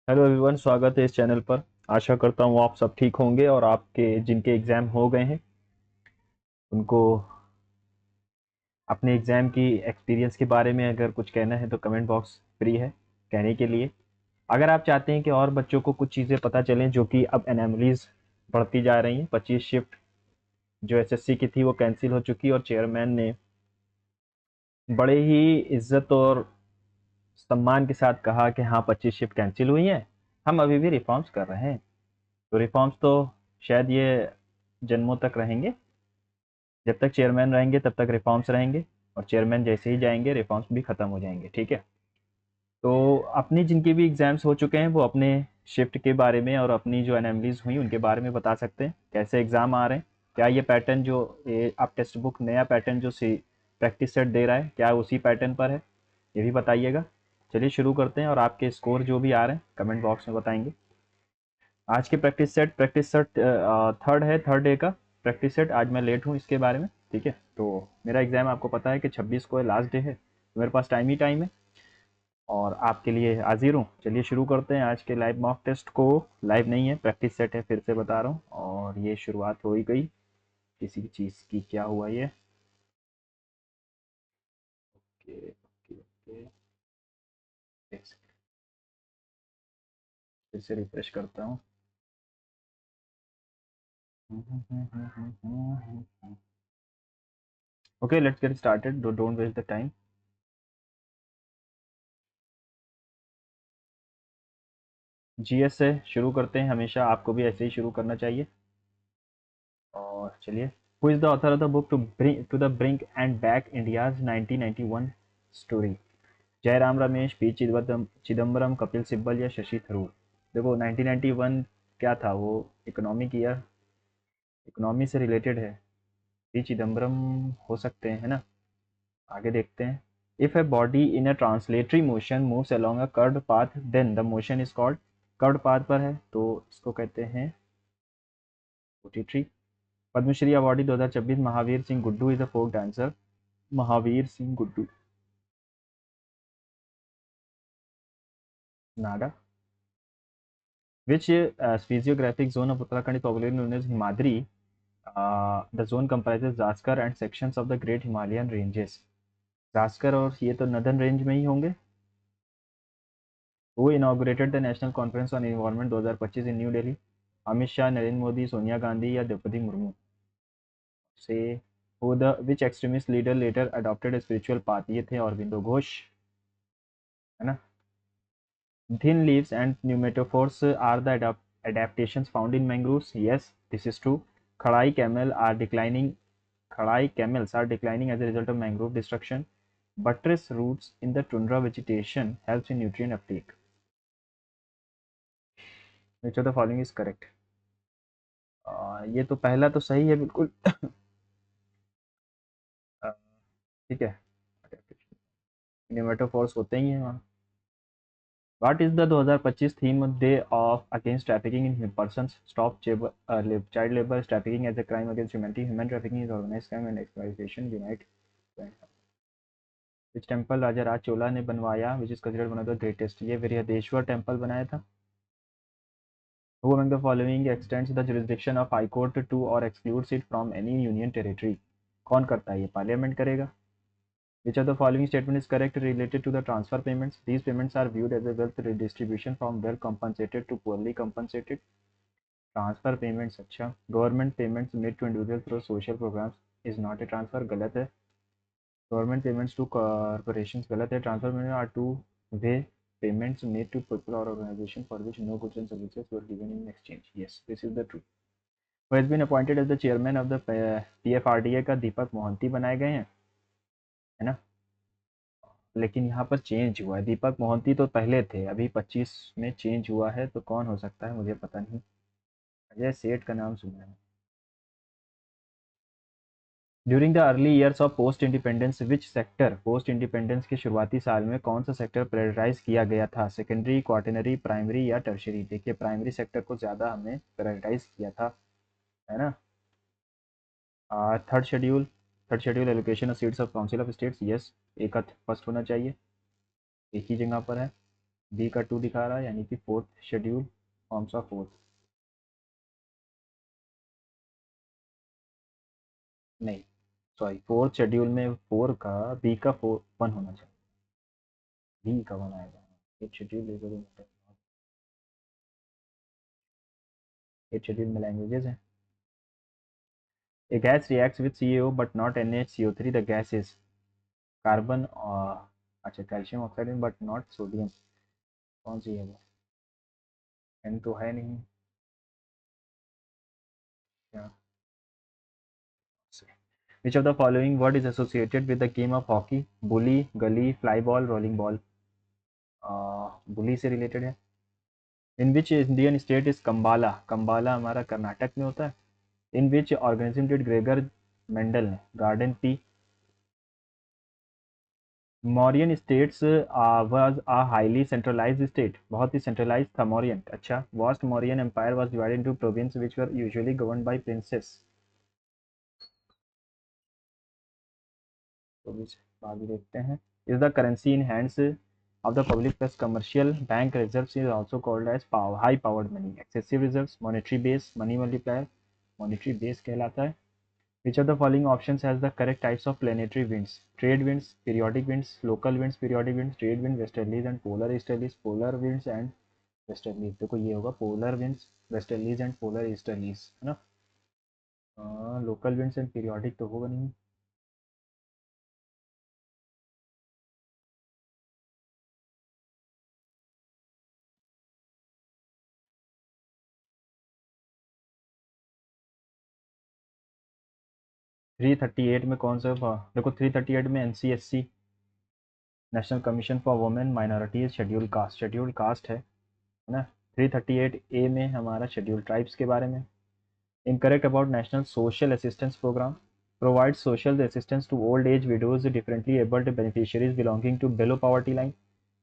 Hello everyone, स्वागत है इस चैनल पर। आशा करता हूँ आप सब ठीक होंगे और आपके जिनके एग्ज़ाम हो गए हैं उनको अपने एग्ज़ाम की एक्सपीरियंस के बारे में अगर कुछ कहना है तो कमेंट बॉक्स फ्री है कहने के लिए। अगर आप चाहते हैं कि और बच्चों को कुछ चीज़ें पता चलें जो कि अब एनोमलीज बढ़ती जा रही हैं, 25 शिफ्ट जो एसएससी की थी वो कैंसिल हो चुकी और चेयरमैन ने बड़े ही इज्जत और सम्मान के साथ कहा कि हाँ 25 शिफ्ट कैंसिल हुई हैं, हम अभी भी रिफॉर्म्स कर रहे हैं। तो रिफॉर्म्स तो शायद ये जन्मों तक रहेंगे। जब तक चेयरमैन रहेंगे तब तक रिफॉर्म्स रहेंगे और चेयरमैन जैसे ही जाएंगे रिफॉर्म्स भी ख़त्म हो जाएंगे। ठीक है। तो अपनी जिनके भी एग्ज़ाम्स हो चुके हैं वो अपने शिफ्ट के बारे में और अपनी जो अनैमलीज हुई उनके बारे में बता सकते हैं, कैसे एग्ज़ाम आ रहे हैं, क्या ये पैटर्न जो ये आप टेक्स्ट बुक नया पैटर्न जो सी प्रैक्टिस सेट दे रहा है क्या उसी पैटर्न पर है, ये भी बताइएगा। चलिए शुरू करते हैं और आपके स्कोर जो भी आ रहे हैं कमेंट बॉक्स में बताएंगे। आज के प्रैक्टिस सेट थर्ड है, थर्ड डे का प्रैक्टिस सेट। आज मैं लेट हूँ इसके बारे में। ठीक है। तो मेरा एग्ज़ाम आपको पता है कि 26 को है, लास्ट डे है, तो मेरे पास टाइम ही टाइम है और आपके लिए हाजिर हूँ। चलिए शुरू करते हैं आज के लाइव मॉक टेस्ट को। लाइव नहीं है, प्रैक्टिस सेट है, फिर से बता रहा हूँ। और ये शुरुआत हो ही गई किसी भी चीज़ की। क्या हुआ ये? ओके ओके ओके, एक सेकंड, फिर से रिफ्रेश करता हूँ। Okay, let's get started, don't waste the time. GS से शुरू करते हैं, हमेशा आपको भी ऐसे ही शुरू करना चाहिए। और चलिए, who is the author of the book to the brink and back India's 1991 story? Jairam Ramesh, P Chidambaram, Kapil Sibbal या शशि थरूर? देखो 1991 क्या था वो? इकोनॉमिक ईयर, इकोनॉमी से रिलेटेड है। पी चिदम्बरम हो सकते हैं, है ना। आगे देखते हैं। If a body in a translatory motion moves along a curved path then the motion is called. Curved path पर है तो इसको कहते हैं rotatory. Padmashri awardee 2026 Mahavir Singh Guddu is a folk dancer. Mahavir Singh Guddu. Naga. Which physiographic zone of Uttarakhand is popularly known as Himadri? The zone comprises Zaskar and sections of the Great Himalayan Ranges. Zanskar और ये तो northern range में ही होंगे। वो inaugurated the national conference on environment 2025 in New Delhi? Amit Shah, Narendra Modi, Sonia Gandhi या द्रौपदी मुर्मू? से वो the which extremist leader later adopted spiritual path? ये थे अरविंदो घोष, है ना। Thin leaves and pneumatophores are the adaptations found in mangroves. Yes, this is true. Khadai camel are declining. Khadai camels are declining as a result of mangrove destruction. Buttress roots in the tundra vegetation helps in nutrient uptake. Which of the following is correct? ये तो पहला तो सही है बिल्कुल। ठीक है। Pneumatophores होते ही हैं। What is the 2025 theme day of against trafficking in persons? Stop child labor, trafficking as a crime against humanity. Human trafficking is organized crime and exploitation. Unite. Which temple राजा राज चोला ने बनवाया? Which is considered one of the greatest? ये Brihadeshwara temple बनाया था। Who among the following extends the jurisdiction of High Court to or excludes it from any union territory? कौन करता है ये? Parliament करेगा। Which of the following statement is correct related to the transfer payments? These payments are viewed as a wealth redistribution from well compensated to poorly compensated. Transfer payments, अच्छा। Government payments made to individual through social programmes is not a transfer, गलत है। Government payments to corporation, गलत है। Transfer payment are two way payments made to people और organisation for which no goods and services were given in exchange. Yes, this is the true. Who has been appointed as the chairman of the PFRDA का? दीपक मोहंती बनाए गए हैं, है ना। लेकिन यहाँ पर चेंज हुआ है, दीपक मोहंती तो पहले थे, अभी 25 में चेंज हुआ है, तो कौन हो सकता है मुझे पता नहीं। अजय सेठ का नाम सुना है। During the early years of post independence which sector? Post independence के शुरुआती साल में कौन सा सेक्टर प्रायोरिटाइज किया गया था? सेकेंडरी, क्वार्टनरी, प्राइमरी या टर्शरी? देखिए प्राइमरी सेक्टर को ज़्यादा हमने प्रायोरिटाइज किया था, है ना। Third schedule, third schedule allocation of seats of council of states. Yes, एक फर्स्ट होना चाहिए, एक ही जगह पर है। बी का 2 दिखा रहा है, यानी कि fourth schedule forms of fourth, नहीं सॉरी, फोर्थ शेड्यूल में 4 का बी का 1 होना चाहिए, बी का 1 आएगा। एट शेड्यूल, एट शेड्यूल में लैंग्वेजेस हैं। A gas reacts with CaO but not NaCO3. The gas is carbon और अच्छा calcium oxide but not sodium, कौन सी है वो, एन तो है नहीं क्या। Which of the following word is associated with the game of hockey? bully, gully, fly ball, rolling ball? बुली से रिलेटेड है। In which Indian state is Kambala, Kambala हमारा कर्नाटक में होता है। In which organism did Gregor Mendel ने garden pea. Mauryan states was a highly centralised state, बहुत ही centralise था मौर्यन। अच्छा, vast Mauryan empire was divided into province which were usually governed by princes. तो बाद में देखते हैं। Is the currency in hands of the public plus commercial bank reserves is also called as high powered money, excessive reserves, monetary base, money multiplier, monetary base कहलाता है। which of the following options has the correct types of planetary winds? Trade winds, periodic winds, local winds, periodic winds, trade wind, westerlies and polar easterlies, polar winds and westerlies। देखो ये होगा polar winds, westerlies and polar easterlies, है ना। Local winds and periodic तो होगा नहीं। 338 में कौन सा देखो 338 में NCSC, national commission for women minorities schedule caste है ना। 338A में हमारा शेड्यूल ट्राइब्स के बारे में। Incorrect about national social assistance programme, provide social assistance to old age widows differently abled beneficiaries belonging to below poverty line.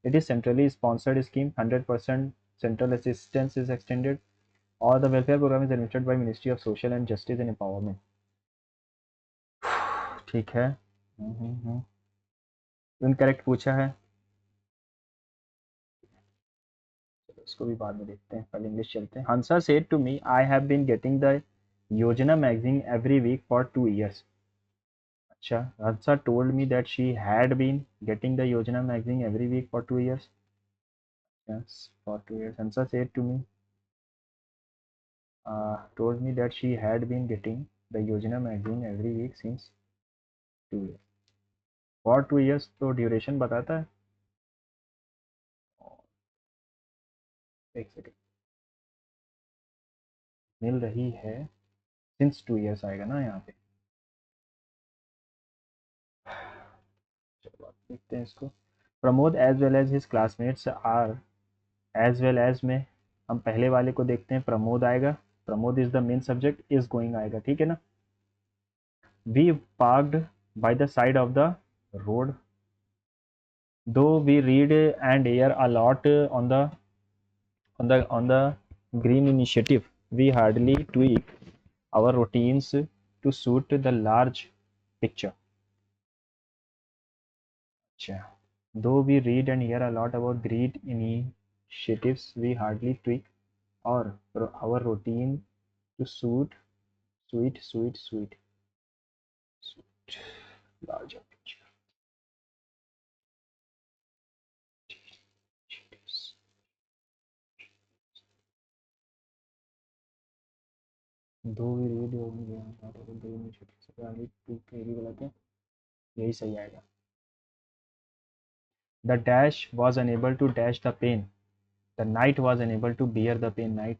It is centrally sponsored scheme, 100% central assistance is extended, और the welfare programme is administered by ministry of social and justice and empowerment. ठीक है, incorrect पूछा है, उसको भी बाद में देखते हैं, पहले इंग्लिश चलते हैं। Hansa said to me I have been getting the Yojana magazine every week for 2 years। अच्छा, Hansa told me that she had been getting the Yojana magazine every week for 2 years। Yes, for 2 years Hansa said to me told me that she had been getting the Yojana magazine every week since 2 years। for 2 years तो duration बताता है। एक second, मिल रही है, since 2 years आएगा ना यहाँ पे। चलो आप देखते हैं इसको। Pramod as well as his classmates are, as well as में हम पहले वाले को देखते हैं, प्रमोद आएगा, Pramod is the main subject, is going आएगा, ठीक है ना। We parked by the side of the road, though we read and air a lot on the green initiative, we hardly tweak our routines to suit the large picture। अच्छा, though we read and hear a lot about green initiatives, we hardly tweak our routine to suit larger picture। Though we read और not about green initiatives, we hardly tweak, ये भी गलत है, यही सही आएगा। The dash was unable to dash the pain, the knight was unable to bear the pain, night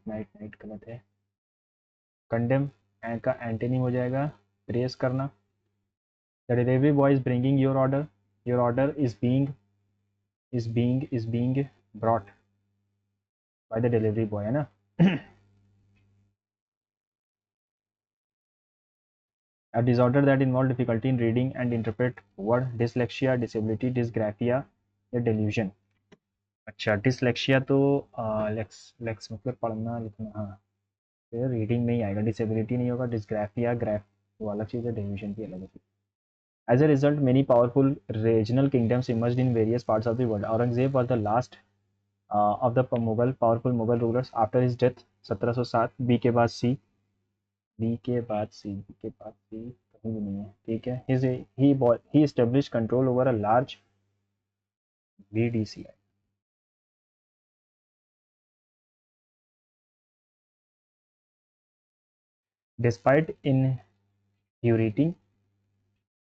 गलत है। कंडेम का एंटोनिम हो जाएगा प्रेस करना। The delivery boy is bringing your order is being brought by the delivery boy, है ना। A disorder that involve difficulty in reading and interpret word, dyslexia, disability, dysgraphia या delusion। अच्छा, dyslexia तो lakes lakes मतलब पढ़ना लिखना, हाँ, तो रीडिंग में ही आएगा, डिसेबिलिटी नहीं होगा, डिसग्राफिया ग्राफ वो अलग चीज़ है, डेल्यूशन की अलग है। As a result, many powerful regional kingdoms emerged in various parts of the world. Aurangzeb was the last of the Mughal powerful Mughal rulers after his death 1707। B के बाद सी, बी के बाद सी, बी के बाद सी कहीं भी नहीं है, ठीक है। He establish control over a large BDCI। Despite inheriting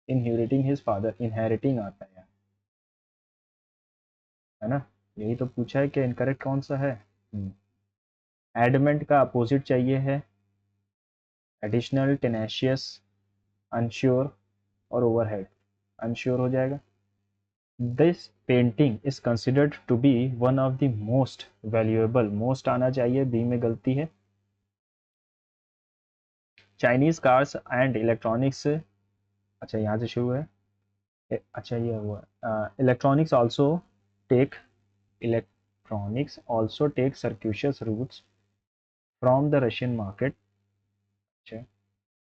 inheriting his father, inheriting आता है, है ना। यही तो पूछा है कि इनकरेक्ट कौन सा है। एडमेंट का अपोजिट चाहिए है एडिशनल, टेनेशियस, अनश्योर और ओवरहेड। अनश्योर हो जाएगा। This painting is considered to be one of the most valuable, most आना चाहिए, बी में गलती है। चाइनीज कार्स एंड इलेक्ट्रॉनिक्स, अच्छा यहाँ से शुरू है। अच्छा ये हुआ, electronics also take electronics also take circuitous routes from the Russian market. अच्छा,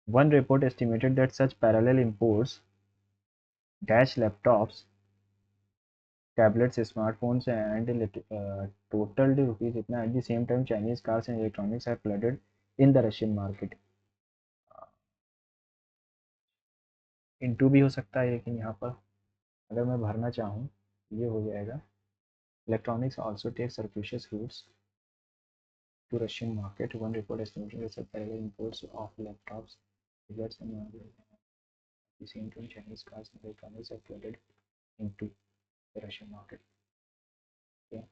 one report estimated that such parallel imports dash laptops, tablets, smartphones and totaled rupees इतना। at the same time Chinese cars and electronics have flooded in the Russian market। Into भी हो सकता है, लेकिन यहाँ पर अगर मैं भरना चाहूँ ये हो जाएगा। Electronics also take circuitous routes to Russian market। One report estimated that such parallel imports of laptops, tablets and at the same time Chinese cars and electronics have flooded into the Russian market। Okay?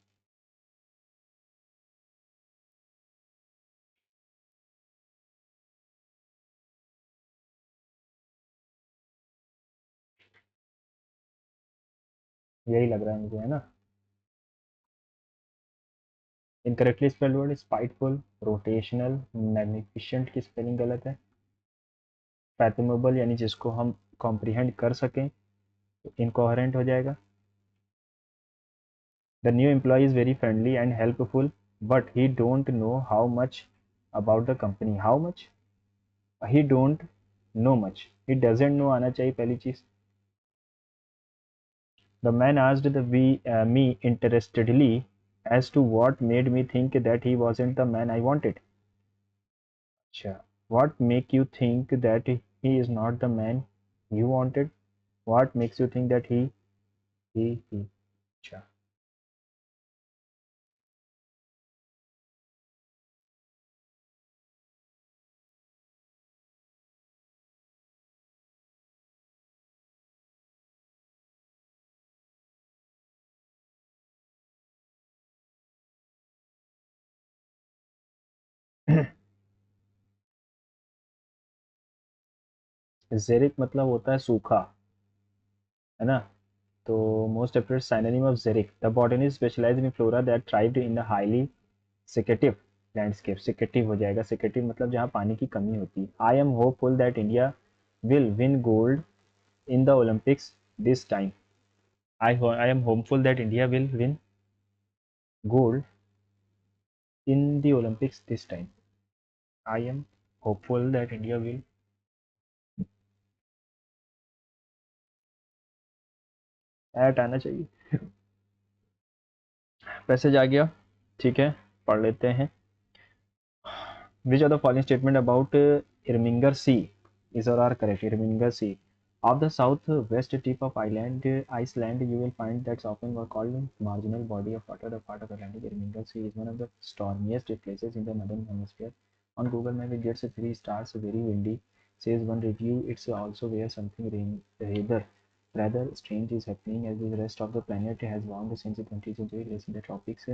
यही लग रहा है मुझे, है ना। Incorrectly spelled word spiteful, rotational, magnificent की spelling गलत है। फैथमेबल यानी जिसको हम कॉम्प्रीहेंड कर सकें, तो इनकोहेरेंट हो जाएगा। The new employ is very friendly and helpful but he don't know how much about the company. How much, he don't know much, he doesn't know आना चाहिए पहली चीज। The man asked the me interestedly as to what made me think that he wasn't the man I wanted। अच्छा, what make you think that he is not the man you wanted? What makes you think that he अच्छा। जेरिक मतलब होता है सूखा, है ना। तो most appropriate synonym of xeric, the botanist specialized in flora that thrived in the highly secretive landscape. Secretive हो जाएगा, सिकेटिव मतलब जहाँ पानी की कमी होती है। I am hopeful that India will win gold in the Olympics this time. I am hopeful that India will win gold in the Olympics this time. I am hopeful that India will, at आना चाहिए। Passage आ गया, ठीक है, पढ़ लेते हैं। Which of the following statement about Irmingar Sea is or are correct? Irmingar Sea. Of the southwest tip of Iceland, you will find that's often called marginal body of water, the part of Atlantic. Irmingar Sea is one of the stormiest places in the northern hemisphere. On Google Map, it gets 3 stars, very windy. Says one review, it's also where something rather strange is happening, as the rest of the planet has warmed since the 20th century. In the tropics,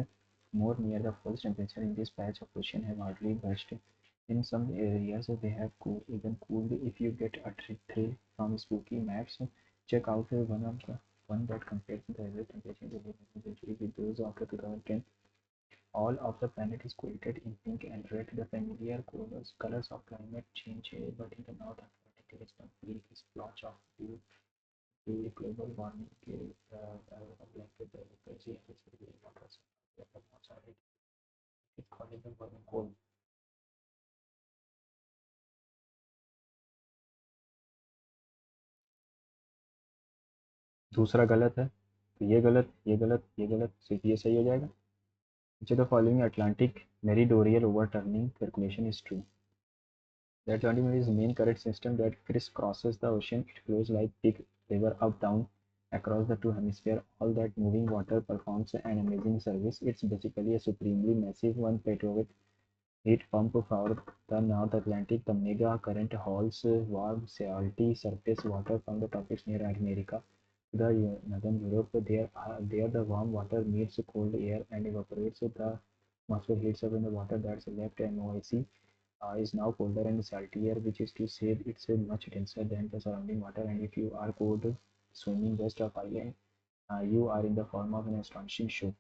more near the poles, temperature in this patch of ocean have hardly budged. In some areas, they have even cooled. If you get a thrill from spooky maps, check out one that compares the average temperature in the late 19th century with those after 2010. All of the planet is coated in pink and red, the familiar colors of climate change, but in the North Atlantic, there is one bleak splotch of blue the global warming के blanket energy and its waters it's called the warming cold। दूसरा गलत है, तो ये गलत, ये गलत, ये गलत, सिर्फ ये सही हो जाएगा। which of the following Atlantic meridional overturning calculation is true? The Atlantic is the main current system that crisscrosses the ocean. It flows like big river up down across the two hemispheres. All that moving water performs an amazing service. It's basically a supremely massive one petroglyph heat pump for the North Atlantic. The mega current hauls warm, salty surface water from the tropics near America to the northern Europe. There the warm water meets cold air and evaporates. The atmosphere heats up in the water that's left moist is now colder and saltier, which is to say it's much denser than the surrounding water. And if you are cold swimming west of island, you are in the form of an astonishing show.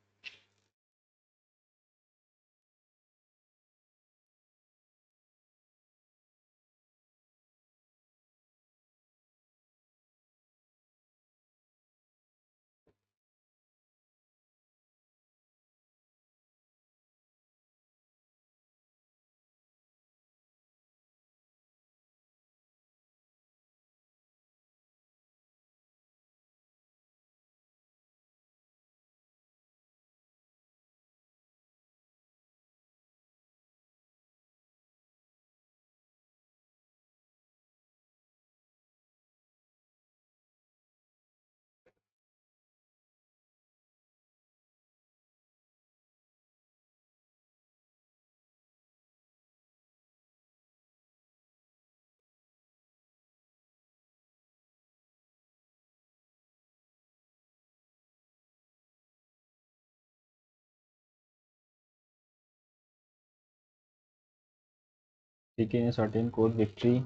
Taking a certain code victory.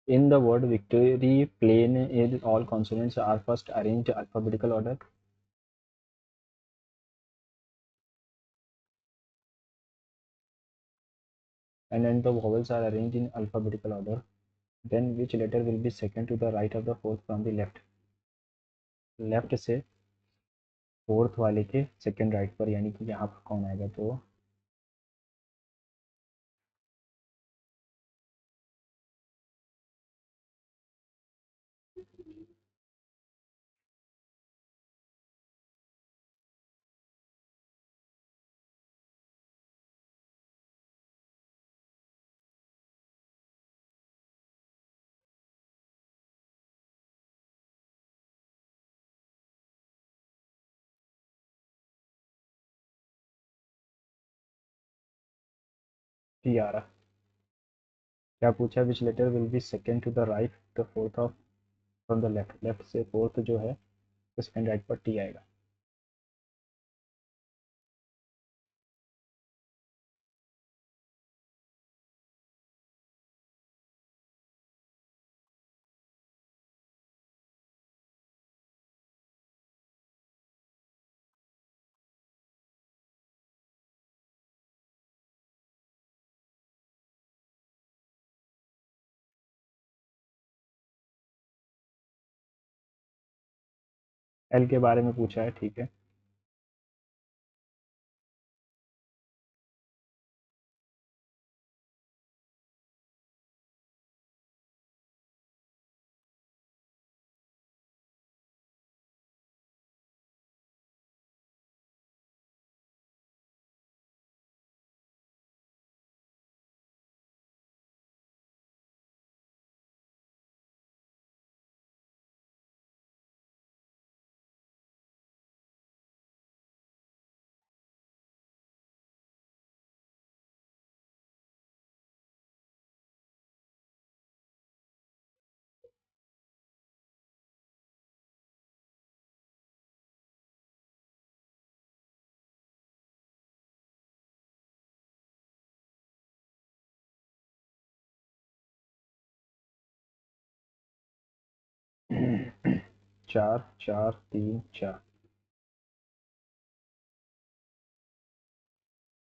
In the word victory, plain in all consonants are first arranged alphabetical order. And then the vowels are arranged in alphabetical order. Then which letter will be second to the right of the fourth from the left? Left से fourth वाले के second right पर, यानी कि यहाँ पर कौन आएगा? तो टी आ रहा। क्या पूछा? Which letter will be second to the right the fourth of from the left? Left से फोर्थ जो है तो सेकंड राइट पर टी आएगा। एल के बारे में पूछा है, ठीक है। चार चार तीन चार।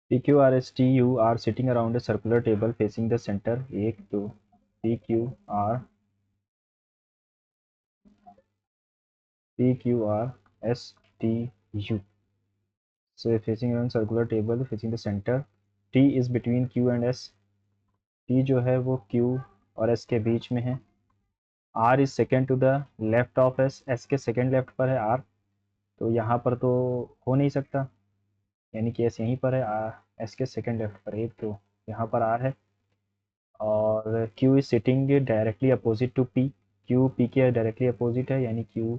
P Q R S T U are sitting around a circular table facing the center। एक दो। P Q R S T U so facing around circular table facing the center। T is between Q and S। T जो है वो Q और S के बीच में है। R is second to the left of S। S के second left पर है R। तो यहाँ पर तो हो नहीं सकता। यानी कि एस यहीं पर है, एस के सेकंड लेफ्ट पर एक, तो यहाँ पर आर है। और Q is sitting directly opposite to P, Q P के डायरेक्टली अपोजिट है, यानी क्यू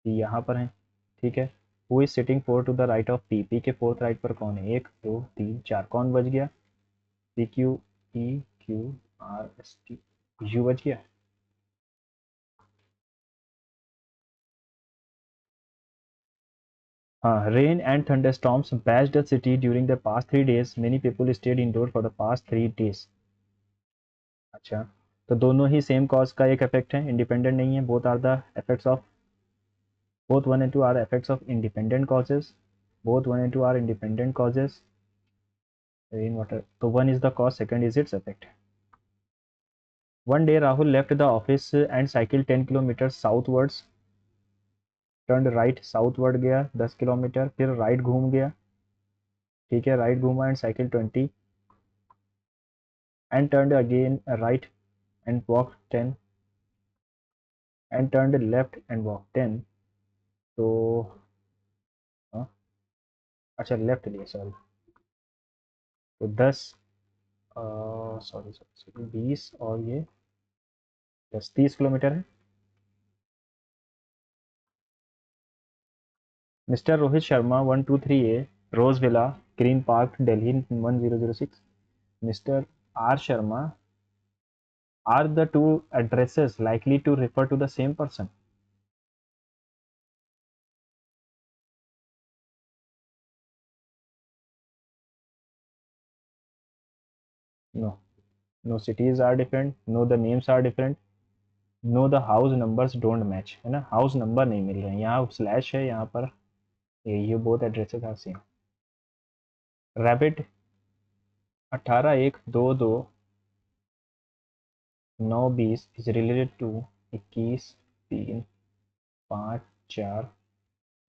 पी यहाँ पर है। ठीक है। Who is sitting four to the right of P, P के फोर्थ राइट पर कौन है, एक दो तीन चार, कौन बच गया, P Q E Q R S T, you बच गया। हाँ, rain and thunderstorms bashed the city during the past 3 days. Many people stayed indoors for the past 3 days. अच्छा, तो दोनों ही सेम कॉज का एक इफेक्ट है, इंडिपेंडेंट नहीं है। Both are the effects of, both 1 and 2 are effects of independent causes. Both 1 and 2 are independent causes. Rain water, so one is the cause, second is its effect. One day Rahul left the office and cycled 10 kilometers southwards. Turned right, southward गया 10 kilometre, फिर right घूम गया। ठीक है, right घूमा and cycle 20 and turned again right and walked 10 and turned left and walked 10. तो हाँ, अच्छा लेफ्ट लिया, सॉरी, तो 10, सॉरी सॉरी 20 और ये 10, 30 किलोमीटर है। Mister Rohit Sharma 123A Rose Villa Green Park Delhi 1006। Mister R Sharma, are the two addresses likely to refer to the same person? No. No cities are different, no the names are different, no the house numbers don't match, है ना, house number नहीं मिल रहे हैं, यहाँ slash है, यहाँ पर ये both addresses are same. Rabbit 18 1 2 2 9 20 is related to 21 3 5 4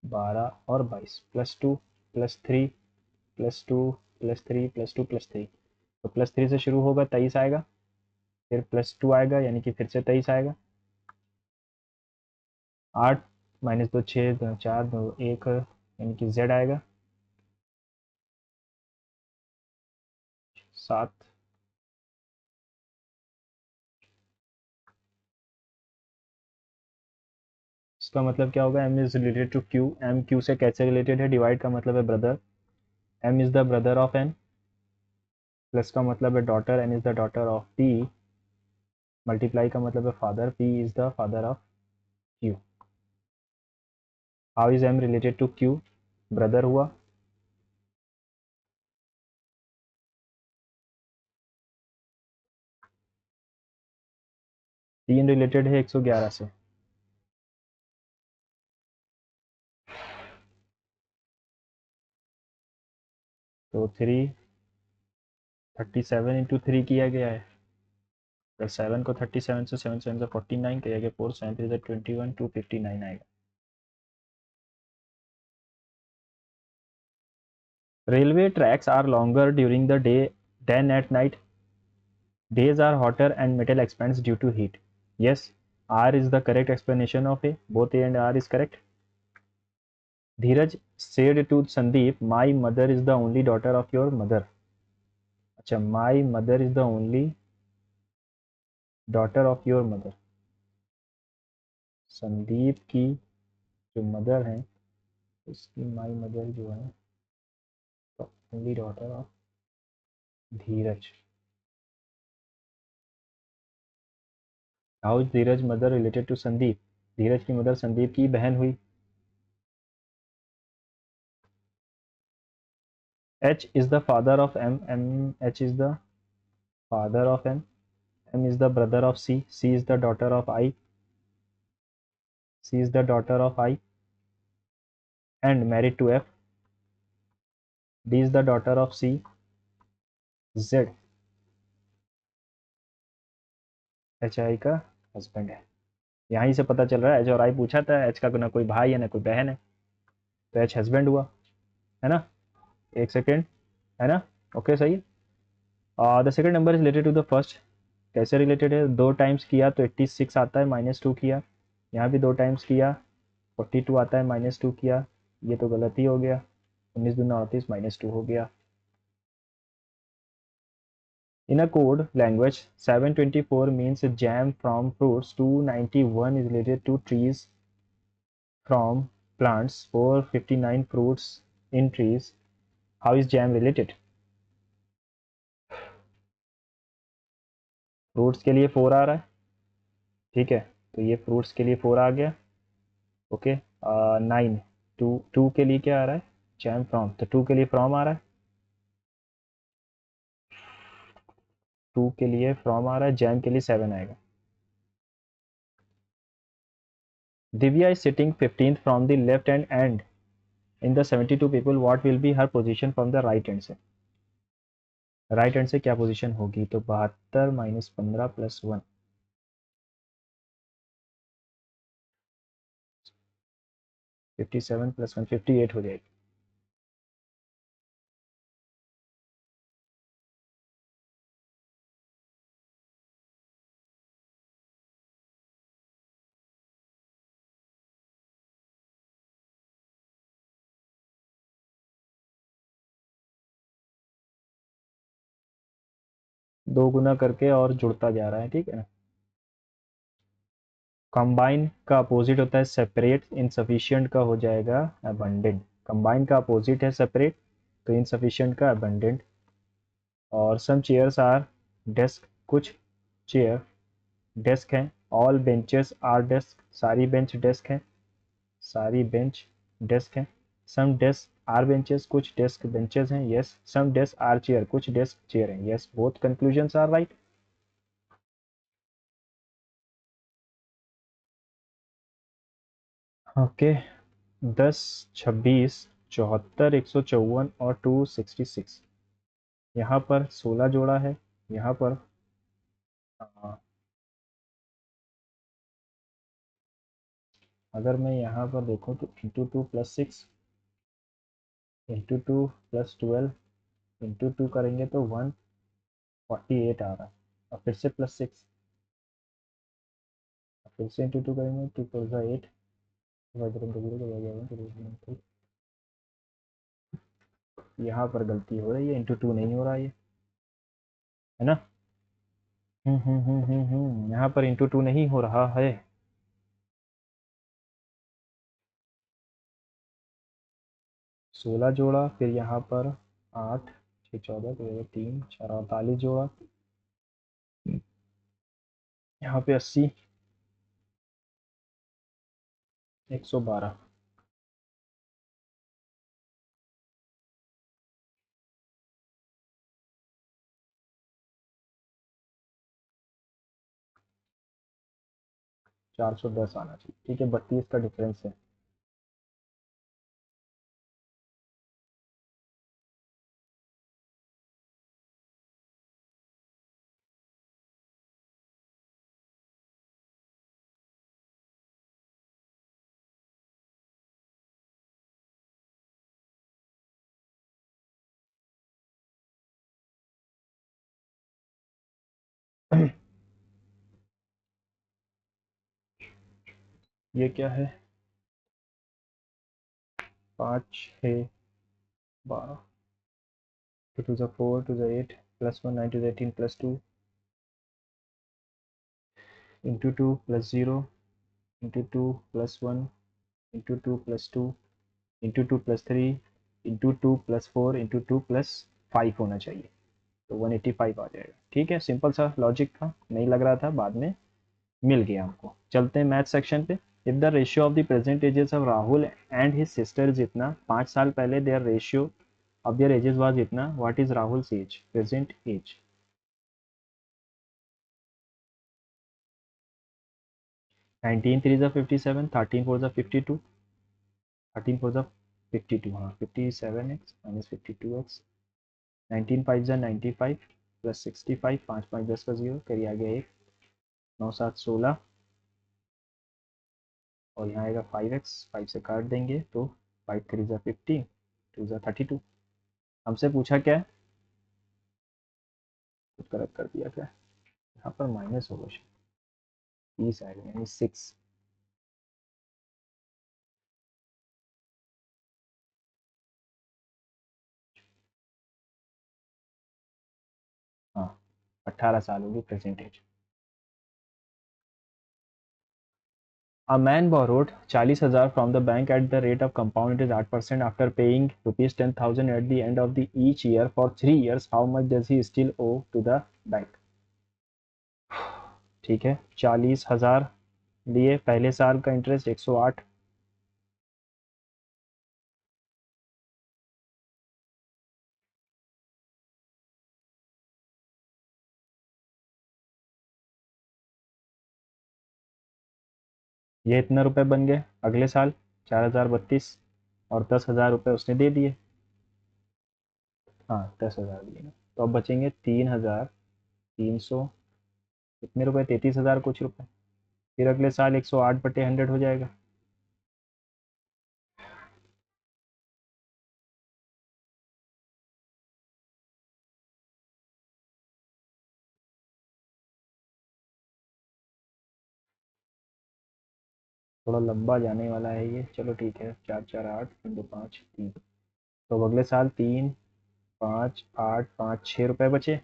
12 और 22 +2 +3 +2 +3 +2 +3, तो +3 से शुरू होगा 23 आएगा, फिर +2 आएगा यानी कि फिर से 23 आएगा। 8 -2 6 2 4 2 1 यानी कि Z आएगा। 7, इसका मतलब क्या होगा, M is related to Q, M Q से कैसे रिलेटेड है, डिवाइड का मतलब है brother, M is the brother of N, plus का मतलब है daughter, N is the daughter of P, multiply का मतलब है father, P is the father of Q। How is M related to Q, brother हुआ। तीन रिलेटेड है 111 से, तो 37 × 3 किया गया है, प्लस 7 को 37 से 7 7 से 49 किया गया, 4 7 3 21 259 आएगा। Railway tracks are longer during the day than at night, days are hotter and metal expands due to heat. Yes, R is the correct explanation of A. Both A and R is correct. Dheeraj said to Sandeep, my mother is the only daughter of your mother. अच्छा, my mother is the only daughter of your mother. Sandeep की जो mother है उसकी my mother जो है तो only daughter of Dhiraj. How is Dhiraj mother related to Sandeep, Dhiraj की mother Sandeep की बहन हुई। H is the father of M, H is the father of M is the brother of C, C is the daughter of I, C is the daughter of I and married to F, D is the daughter of C, Z HI का husband है। यहीं से पता चल रहा है, H और I पूछा था, H का ना कोई भाई है ना कोई बहन है, तो H हस्बैंड हुआ, है ना। एक सेकेंड, है ना, ओके सही है। The second number is related to the first, कैसे रिलेटेड है, 2 टाइम्स किया तो 86 आता है, -2 किया, यहाँ भी 2 टाइम्स किया 42 आता है, -2 किया, ये तो गलत ही हो गया। 19 दूना 38 -2 हो गया. In a code language, 724 means jam from fruits, 291 is related to trees from plants, 459 fruits in trees. How is jam related? Fruits के लिए 4 आ रहा है, ठीक है, तो ये फ्रूट्स के लिए 4 आ गया. ओके. 9 टू के लिए क्या आ रहा है? जैम फ्रॉम, तो 2 के लिए फ्रॉम आ रहा है, 2 के लिए फ्रॉम आ रहा है, जैम के लिए 7 आएगा. Divya is sitting 15th from the left hand and in the 72 people what will be her position from the right hand से. राइट हैंड से क्या पोजीशन होगी? तो 72 -15 +1, 57 +1 58 हो जाएगी. दो गुना करके और जुड़ता जा रहा है, ठीक है. कंबाइन का अपोजिट होता है सेपरेट, इनसफिशिएंट का हो जाएगा अबंडेंट. कंबाइन का अपोजिट है सेपरेट, तो इनसफिशिएंट का अबंडेंट. और सम चेयर्स आर डेस्क, कुछ चेयर डेस्क हैं. ऑल बेंचेस आर डेस्क, सारी बेंच डेस्क हैं, सारी बेंच डेस्क हैं. सम डेस्क आर बेंचेस, कुछ डेस्क बेंचेस हैं. Yes. Some desk are chair, कुछ डेस्क चेयर हैं. Yes, both conclusions are right. Okay. 10, 26, 74, 154 और 266. यहाँ पर 16 जोड़ा है, यहाँ पर अगर मैं यहाँ पर देखूँ तो इंटू 2 + 6 इंटू 2 + 12 इंटू 2 करेंगे तो 148 आ रहा है. और फिर से +6, फिर से इंटू 2 करेंगे, 2 + 8, यहाँ पर गलती हो रही है, इंटू 2 नहीं हो रहा है ना. यहाँ पर इंटू 2 नहीं हो रहा है. 16 जोड़ा, फिर यहाँ पर 8, 6, 14, 3, 4, 48 जोड़ा, यहाँ पे 80, 112. 410 आना चाहिए, ठीक है. 32 का डिफरेंस है. ये क्या है? 5, 6, 12, 2 to the 4 to the 8 +1 9 to the 18 +2 into 2 + 0 into 2 + 1 into 2 + 2 into 2 + 3 into 2 + 4 into 2 + 5 होना चाहिए, तो 185 आ जाएगा. ठीक है, सिंपल सा लॉजिक था, नहीं लग रहा था, बाद में मिल गया हमको. चलते हैं मैथ सेक्शन पे. If the ratio of the present ages of Rahul and his sister is इतना, 5 साल पहले their ratio of their ages was इतना, what is Rahul's age, present age. 19 3 ज़ा 57, 13 4 ज़ा 52, 13 4 ज़ा 52, हाँ 57x - 52x, 19 5 ज़ा 95 + 65, 5 5 10 का 0, करिए आगे 1, 9 7 16, और यहाँ आएगा 5x, 5 से काट देंगे तो 5 3 ज़ा 15, 2 ज़ा 32. हमसे पूछा क्या है, कुछ गलत कर दिया क्या, यहाँ पर माइनस होगा, 30 आएगा यानी 6. 18 साल होगी present age. A man borrowed 40,000 from the bank at the rate of compound is 8% after paying rupees 10,000 at the end of the each year for 3 years. How much does he still owe to the bank? ठीक है, 40,000 लिए, पहले साल का interest 108, ये इतना रुपए बन गए अगले साल 4,032, और 10,000 रुपये उसने दे दिए। हाँ 10,000 दिए ना, तो अब बचेंगे 3,300, कितने रुपए, 33,000 कुछ रुपए। फिर अगले साल 108/100 हो जाएगा। थोड़ा लंबा जाने वाला है ये, चलो ठीक है, 4, 4, 8, 2, 5, 3, तो अगले साल 3, 5, 8, 5, 6 रुपए बचे।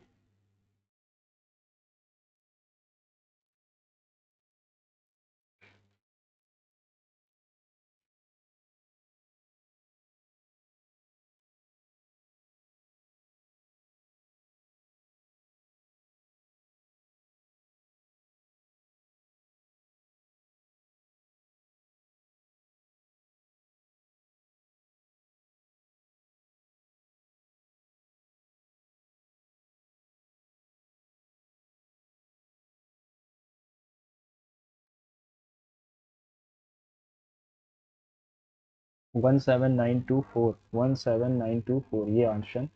One seven nine two four 17924, ये ऑप्शन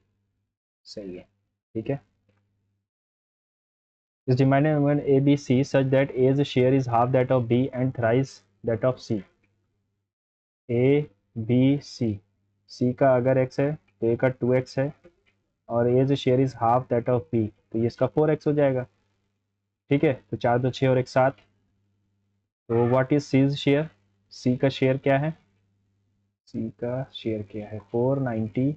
सही है। ठीक है, is divided among A, B, C such that A's share is half that of B and thrice that of C. A, B, C, C का अगर x है तो A का 2x है, और A's share is half that of B, तो ये इसका 4x हो जाएगा। ठीक है, तो 4, 2, 6 और 1, 7। तो what is C's share, C का शेयर क्या है, C का शेयर क्या है, 490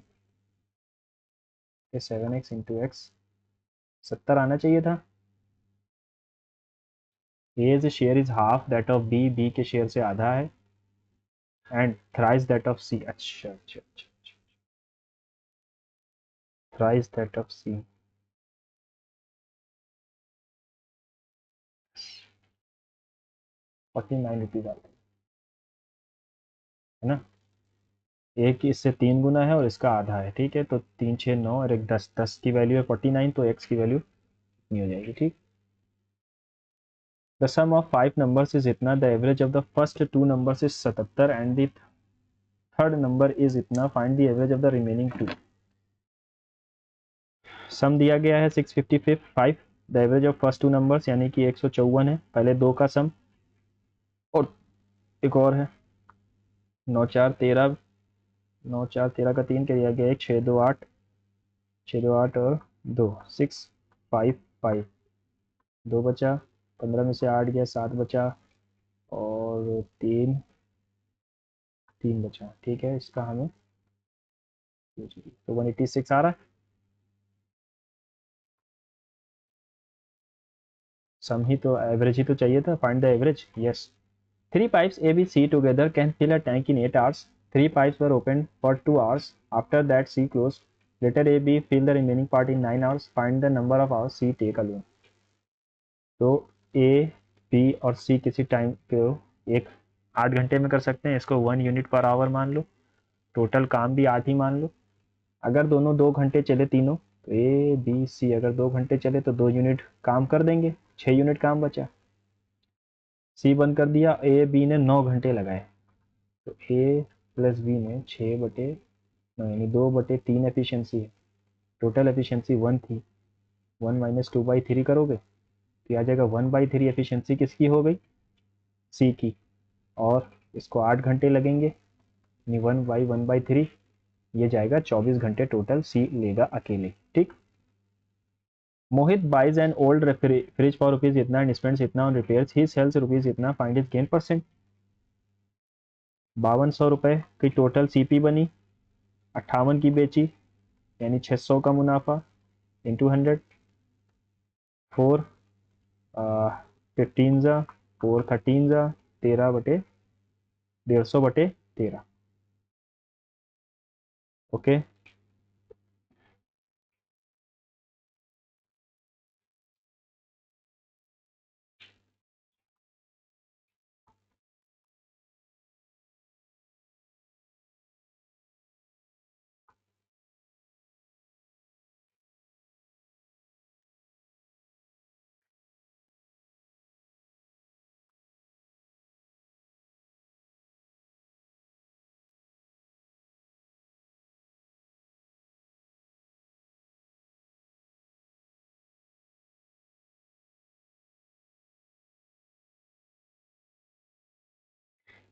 7x इंटू एक्स, 70 आना चाहिए था। A's share is half that of B, B के शेयर से आधा है, and thrice that of C। अच्छा अच्छा अच्छा, thrice that of C। 49 rupees आते है ना, एक इससे 3 गुना है और इसका आधा है। ठीक है, तो 3, 6, 9 और एक 10, 10 की वैल्यू है 49, तो x की वैल्यू नहीं हो जाएगी। ठीक, the sum of 5 numbers is इतना, the average of the first 2 numbers is 77 and the third number is इतना, find the average of the remaining 2। Sum दिया गया है 655, the average of first 2 numbers यानी कि 154 है, पहले दो का सम, और एक और है 9, 4, 13, 9, 4, 13 का 3 के दिया गया है, 6, 2, 8, 6, 2, 8 और 2, 6, 5, 5, 2 बचा, 15 में से 8 गया, 7 बचा, और 3, 3 बचा। ठीक है, इसका हमें तो 186 आ रहा है। सम ही तो, एवरेज ही तो चाहिए था, find the average. Yes, 3 pipes A, B, C together can fill a tank in 8 hours. 3 pipes were opened for 2 hours. After that, C closed. Later, A, B fill the remaining part in 9 hours. Find the number of hours C take alone. तो A, B और C किसी time को एक 8 घंटे में कर सकते हैं, इसको 1 यूनिट पर आवर मान लो, टोटल काम भी 8 ही मान लो। अगर दोनों 2 घंटे चले तीनों, तो A, B, C अगर 2 घंटे चले तो 2 यूनिट काम कर देंगे, 6 यूनिट काम बचा। C बंद कर दिया, A, B ने 9 घंटे लगाए, तो ए प्लस बी में 6/9 यानी 2/3 एफिशिएंसी है, टोटल एफिशिएंसी 1 थी, 1 माइनस 2/3 करोगे तो आ जाएगा 1/3 एफिशिएंसी किसकी हो गई, सी की, और इसको 8 घंटे लगेंगे यानी 1/1/3, ये जाएगा 24 घंटे टोटल सी लेगा अकेले। ठीक, Mohit buys an old fridge for rupees इतना एंड स्पेंड्स इतना on repairs, he sells rupees इतना, फाइंड हिज गेन परसेंट। 5200 रुपए की टोटल सीपी बनी, 58 की बेची यानी 600 का मुनाफा इंटू 100, 4 15 जा 4 13 जा 13 बटे 150 बटे 13। Okay,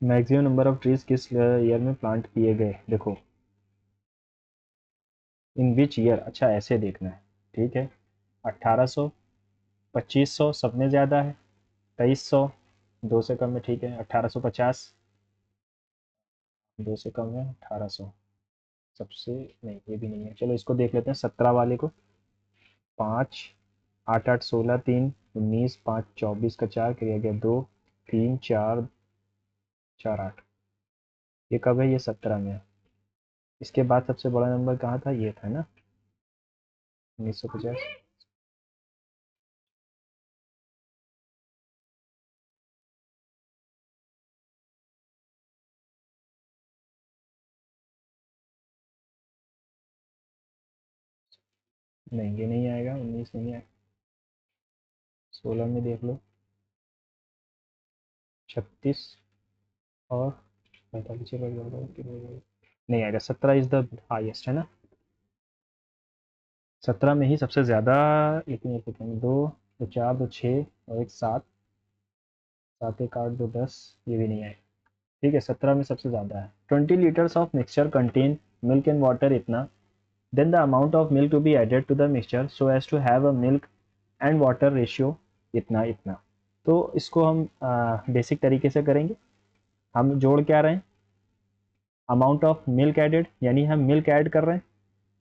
maximum number of trees किस ईयर में प्लांट किए गए? देखो, इन विच ईयर, अच्छा ऐसे देखना है, ठीक है। 1800, 2500 सब में ज़्यादा है, 2300 दो से कम है, ठीक है। 1850 दो से कम है, 1800 सबसे, नहीं ये भी नहीं है। चलो इसको देख लेते हैं 17 वाले को। 5 8 8 16 3 19 5 24 का 4 किया गया 2 3 4 4 8। ये कब है? ये 17 में है। इसके बाद सबसे बड़ा नंबर कहाँ था? ये था ना, 1950। नहीं ये नहीं आएगा, 19 नहीं आएगा। 16 में देख लो, 36 और 45 नहीं आएगा। 17 इज द हाईएस्ट है ना, 17 में ही सबसे ज़्यादा। इतने कितने, दो दो 4 दो 6 और एक 7, 7 एक 8 दो 10, ये भी नहीं आएगा। ठीक है, 17 में सबसे ज़्यादा है। 20 litres of mixture contain milk and water इतना, then the amount of milk to be added to the mixture so as to have a milk and water ratio इतना इतना। तो इसको हम बेसिक तरीके से करेंगे। हम जोड़ क्या रहे हैं? अमाउंट ऑफ मिल्क एडेड, यानी हम मिल्क ऐड कर रहे हैं,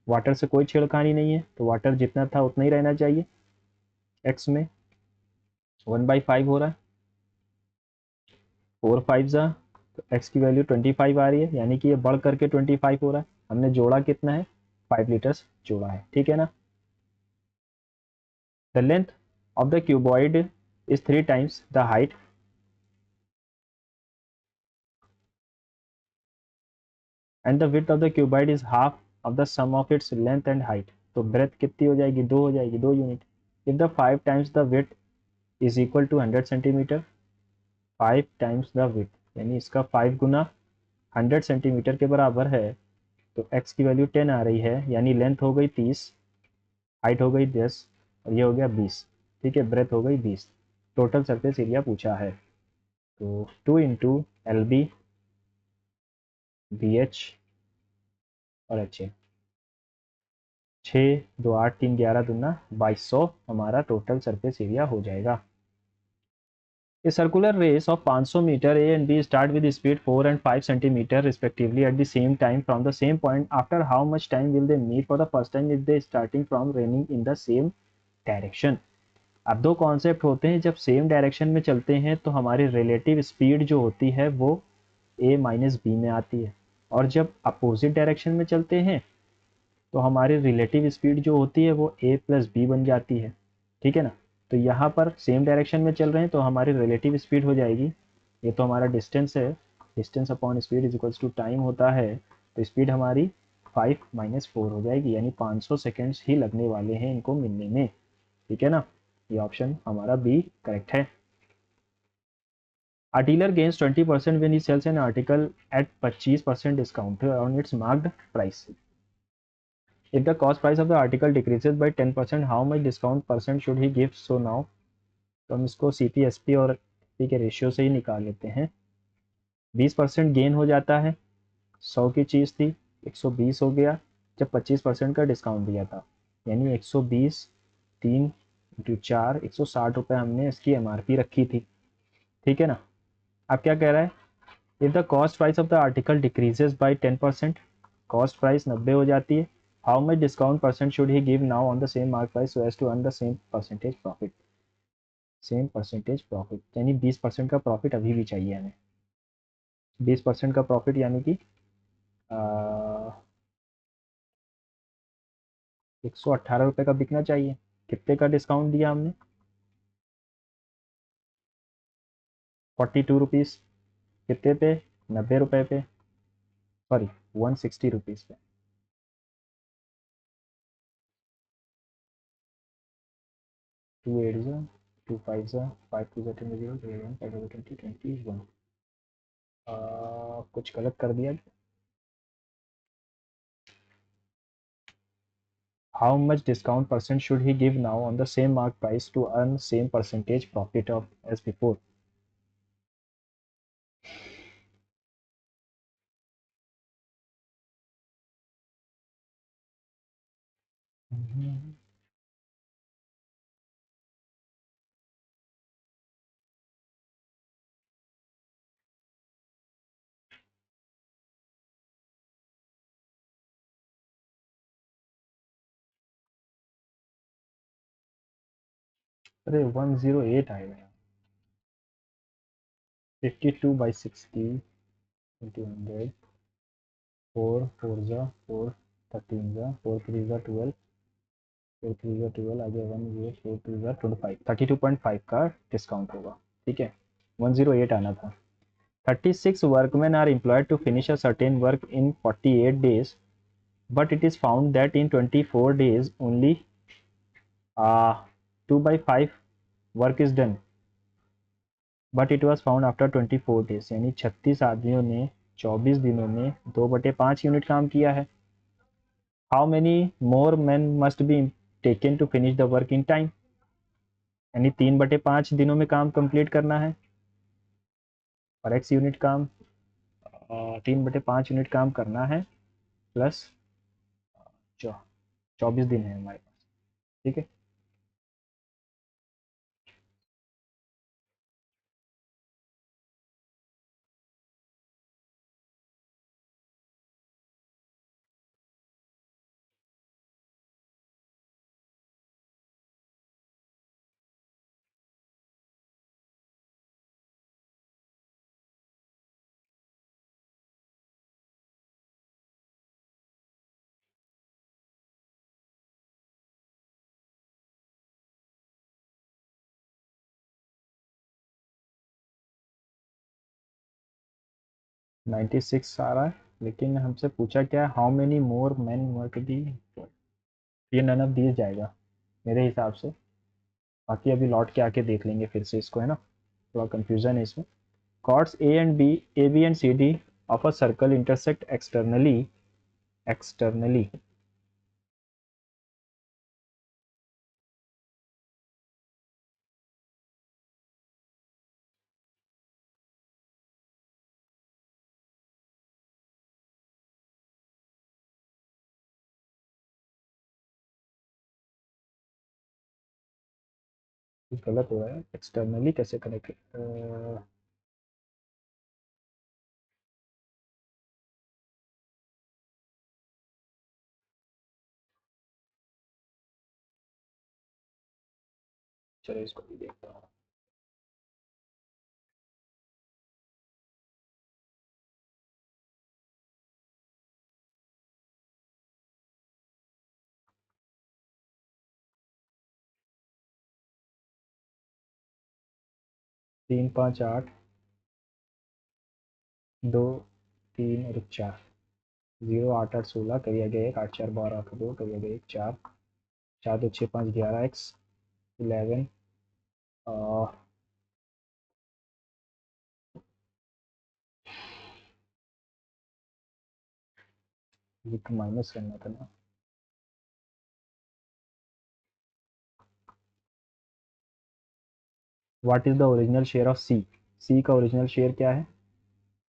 वाटर से कोई छेड़खानी नहीं है, तो वाटर जितना था उतना ही रहना चाहिए। एक्स में 1/5 हो रहा है, 4 5 जा, तो एक्स की वैल्यू 25 आ रही है, यानी कि ये बढ़ करके 25 हो रहा है। हमने जोड़ा कितना है? 5 लीटर्स जोड़ा है, ठीक है ना। The length of the cuboid is 3 times the height, and the width of the cuboid is half of the sum of its length and height. तो ब्रेथ कितनी हो जाएगी? 2 हो जाएगी, 2 unit. If the 5 times the width is equal to 100 centimetre, 5 times the width यानी इसका 5 गुना 100 centimetre के बराबर है, तो x की वैल्यू 10 आ रही है, यानी लेंथ हो गई 30, हाइट हो गई 10 और ये हो गया 20। ठीक है, ब्रेथ हो गई 20। टोटल सरफेस एरिया पूछा है, तो 2 into L B B H और एच ए, 6 2 8 3 11 दूना 2200 हमारा टोटल सरफेस एरिया हो जाएगा। A circular race of 500 meter A and B start with speed 4 and 5 centimeter respectively at the same time from the same point. After how much time will they meet for the first time if they starting from running in the same direction? अब दो concept होते हैं, जब same direction में चलते हैं तो हमारी रिलेटिव स्पीड जो होती है वो a माइनस बी में आती है, और जब अपोजिट डायरेक्शन में चलते हैं तो हमारी रिलेटिव स्पीड जो होती है वो a प्लस बी बन जाती है। ठीक है ना, तो यहाँ पर सेम डायरेक्शन में चल रहे हैं तो हमारी रिलेटिव स्पीड हो जाएगी, ये तो हमारा डिस्टेंस है, distance upon speed is equals to time होता है, तो स्पीड हमारी 5 माइनस 4 हो जाएगी, यानी 500 सेकेंड्स ही लगने वाले हैं इनको मिलने में। ठीक है ना, ये ऑप्शन हमारा बी करेक्ट है। A dealer gains 20% when he sells an article at 25% discount on its marked price. If the cost price of the article decreases by 10%, how much discount percent should he give? So now, तो हम इसको CPSP और SP के ratio से ही निकाल लेते हैं। 20% gain हो जाता है, 100 की चीज़ थी 120 हो गया जब 25% का डिस्काउंट दिया था, यानी 120 3 इंटू 4 160 रुपये हमने इसकी MRP रखी थी। ठीक है ना, अब क्या कह रहा है? If the cost price of the article decreases by 10%, cost price 90 हो जाती है, how much discount percent should he give now on the same mark price so as to earn the same percentage profit. Same percentage profit यानी 20% का profit अभी भी चाहिए हमें। 20% का प्रॉफिट यानी कि 118 रुपये का बिकना चाहिए। कितने का डिस्काउंट दिया हमने? 42 रुपीज़। कितने पे? 90 रुपये पे, सॉरी 160 रुपीज़ पे। 2 8 2 5 5 2 10 0 0 1 5 20 21। कुछ गलत कर दिया? How much discount percent should he give now on the same mark price to earn same percentage profit of as before? अरे 108 आएगा। 52/60 into 100। 4 4 4 13 4 3 12 4 3 12 आ गया 10 4 2 25 32.5 का डिस्काउंट होगा। ठीक है, 108 आना था। 36 workmen are employed to finish a certain work in 48 days, but it is found that in 24 days only 2/5 work is done, but it was found after 24 days. यानी 36 आदमियों ने 24 दिनों में 2/5 यूनिट काम किया है। How many more man must be taken to finish the work in time. यानी 3/5 दिनों में काम कंप्लीट करना है और x यूनिट काम 3/5 यूनिट काम करना है, प्लस 24 दिन है हमारे पास। ठीक है, 96 आ रहा है, लेकिन हमसे पूछा क्या है, how many more man work दी। ये नन ऑफ दीज जाएगा मेरे हिसाब से। बाकी अभी लौट के आके देख लेंगे फिर से इसको, है ना, थोड़ा कंफ्यूजन है इसमें। chords A and B, AB and CD of a circle intersect externally गलत हो रहा है। एक्सटर्नली कैसे कनेक्ट? चलो इसको भी देखता हूँ। तीन पाँच आठ, दो तीन और 4, 0 8 8 16 करिए गए 1 8 4 12 8 2 करिए गए 1 4 4 2 6 5 11 x 11 माइनस करना था ना। What is the original share of C. C का ओरिजिनल शेयर क्या है?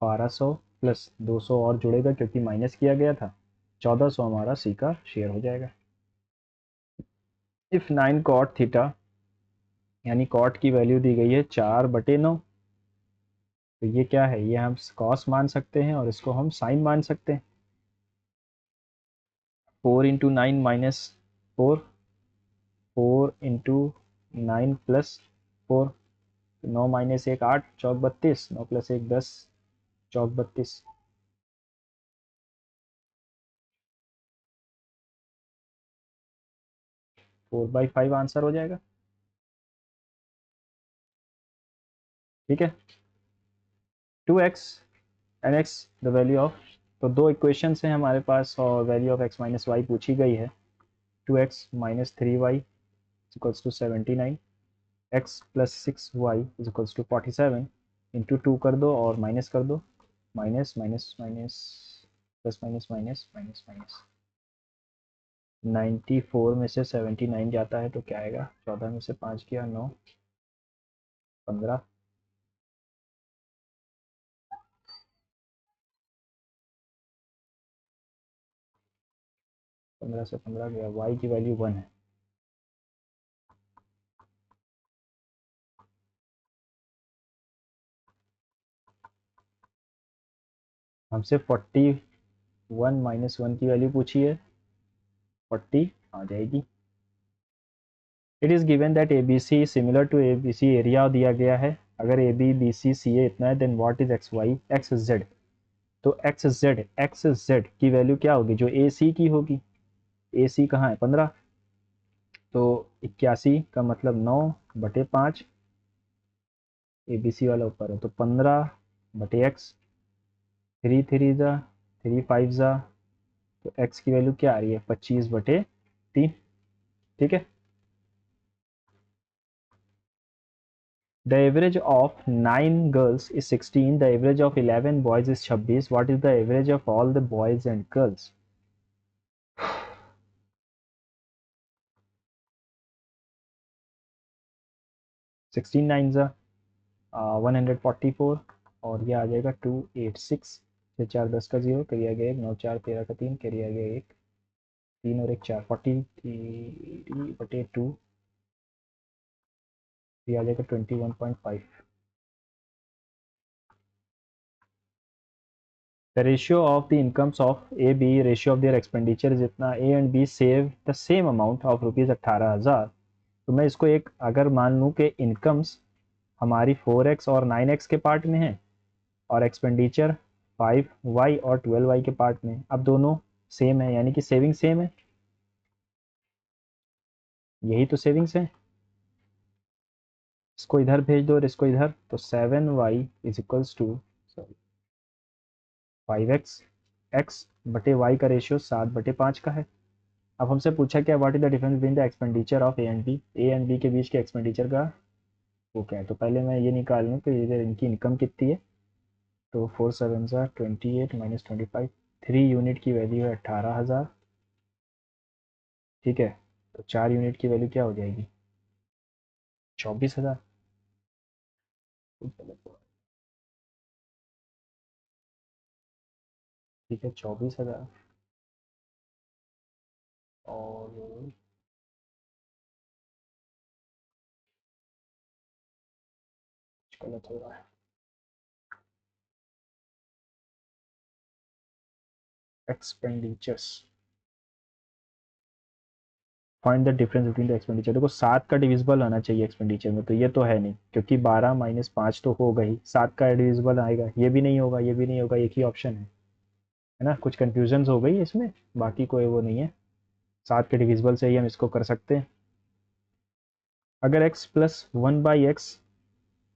1200 प्लस 200 और जुड़ेगा क्योंकि माइनस किया गया था, 1400 हमारा सी का शेयर हो जाएगा। इफ 9 कॉट थीटा, यानी कॉट की वैल्यू दी गई है 4/9, तो ये क्या है, ये हम कॉस मान सकते हैं और इसको हम साइन मान सकते हैं। 4 into 9 minus 4, 4 into 9 plus 4, 9 minus 1 8, चौक 32, 9 प्लस 1 10, चौक 32। फोर बाई फाइव आंसर हो जाएगा। ठीक है, 2x and x the value of, तो दो इक्वेशंस हैं हमारे पास और value of x minus y पूछी गई है। 2x minus 3y equals to 79, x plus 6y is equals to 47, into 2 कर दो और माइनस कर दो, minus minus minus plus minus minus minus minus, 94 में से 79 जाता है तो क्या आएगा, 14 में से 5 किया 9, 15, 15 से 15 गया, y की वैल्यू 1 है। हमसे 41 माइनस 1 की वैल्यू पूछी है, 40 आ जाएगी। It is given that A B C similar to A B C, area दिया गया है। अगर A B B C C A इतना है then what is X Y X Z, तो एक्स जेड की वैल्यू क्या होगी, जो ए सी की होगी। ए सी कहाँ है, 15, तो 81 का मतलब 9/5, ए बी सी वाला ऊपर है तो 15/x, 3 3 ज़ा 3 5 ज़ा, तो x की वैल्यू क्या आ रही है, 25/3। ठीक है, the average of 9 girls is 16, the average of 11 boys is 26, what is the average of all the boys and girls? 16 9 ज़ा 144 और ये आ जाएगा 286, 6 4 10 का 0, करिया गया 1, 9 4 13 का 3, करिया गया 1, 3 और 1 4, 43/2, ये आ जाएगा 21.5। The ratio of the incomes of A, B, ratio of their expenditure is इतना, A and B save the same amount of rupees 18,000। तो मैं इसको एक अगर मान लूँ कि इनकम्स हमारी 4x और 9x के पार्ट में है और एक्सपेंडिचर 5y और 12y के पार्ट में, अब दोनों सेम है यानी कि सेविंग सेम है, यही तो सेविंग्स है। इसको इधर भेज दो और इसको इधर, तो 7y is equals to 5x, x बटे y का रेशियो 7/5 का है। अब हमसे पूछा क्या, what is the difference between the expenditure of A and B के बीच के एक्सपेंडिचर का वो क्या है, तो पहले मैं ये निकाल लूँ कि इधर इनकी इनकम कितनी है, तो 4 7 ज़ा 28 माइनस 25, 3 यूनिट की वैल्यू है 18,000। ठीक है, तो 4 यूनिट की वैल्यू क्या हो जाएगी, 24,000। ठीक है, 24,000 और गलत हो रहा है, expenditures, find the difference between the expenditure. देखो 7 का डिविजिबल आना चाहिए एक्सपेंडिचर में, तो ये तो है नहीं क्योंकि 12 माइनस 5 तो होगा ही, 7 का डिविजिबल आएगा, ये भी नहीं होगा, ये भी नहीं होगा, एक ही ऑप्शन है ना। कुछ कन्फ्यूजन हो गई इसमें, बाकी कोई वो नहीं है, 7 के डिविजिबल से ही हम इसको कर सकते हैं। अगर x प्लस 1/x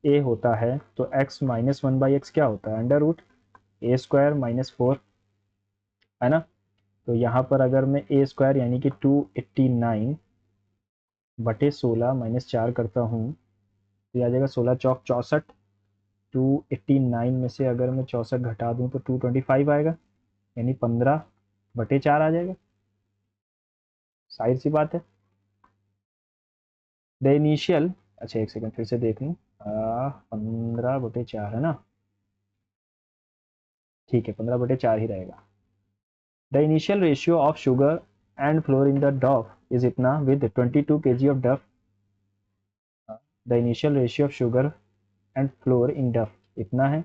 ए होता है तो x माइनस 1/x क्या होता है, अंडर रूट ए स्क्वायर माइनस 4, है ना। तो यहाँ पर अगर मैं ए स्क्वायर यानी कि 289/16 माइनस 4 करता हूँ तो आ जाएगा 16 चौक 64, 289 में से अगर मैं 64 घटा दूँ तो 225 आएगा, यानी 15/4 आ जाएगा, साइड सी बात है। द इनिशियल, अच्छा एक सेकंड फिर से देख लूँ, 15/4 है ना, ठीक है 15/4 ही रहेगा। The initial ratio of sugar and flour in the dough is इतना with 22 kg of dough, the initial ratio of sugar and flour in dough इतना है।